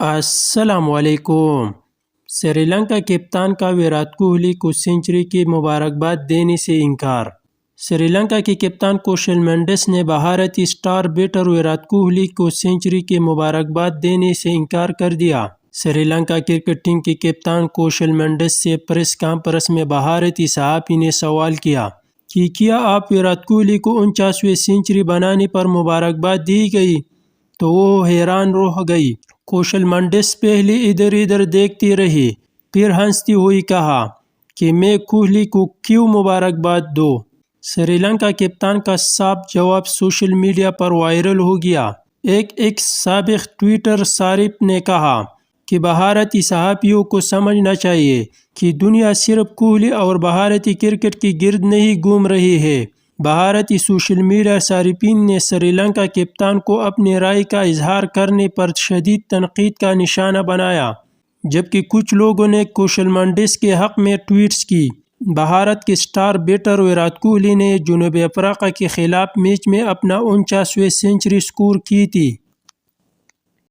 السلام علیکم۔ سری لنکا کپتان کا ویرات کوہلی کو سنچری کی مبارکباد دینے سے انکار۔ سری لنکا کے کپتان کوشل مینڈس نے بھارتی اسٹار بیٹر ویرات کوہلی کو سنچری کی مبارکباد دینے سے انکار کر دیا۔ سری لنکا کرکٹ ٹیم کے کپتان کوشل مینڈس سے پریس کانفرنس میں بھارتی صحافی نے سوال کیا کہ کیا آپ ویرات کوہلی کو 49ویں سنچری بنانے پر مبارکباد دی گئی تو وہ حیران رہ گئی۔ کوشل مینڈس پہلے ادھر ادھر دیکھتی رہی، پھر ہنستی ہوئی کہا کہ میں کوہلی کو کیوں مبارکباد دوں۔ سری لنکا کپتان کا صاف جواب سوشل میڈیا پر وائرل ہو گیا۔ ایک سابق ٹویٹر صارف نے کہا کہ بھارتی صحافیوں کو سمجھنا چاہیے کہ دنیا صرف کوہلی اور بھارتی کرکٹ کے گرد نہیں گھوم رہی ہے۔ بھارتی سوشل میڈیا صارفین نے سری لنکا کپتان کو اپنی رائے کا اظہار کرنے پر شدید تنقید کا نشانہ بنایا، جبکہ کچھ لوگوں نے کوشل مینڈس کے حق میں ٹویٹس کی۔ بھارت کے اسٹار بیٹر ویرات کوہلی نے جنوبی افریقہ کے خلاف میچ میں اپنا 49ویں سنچری سکور کی تھی۔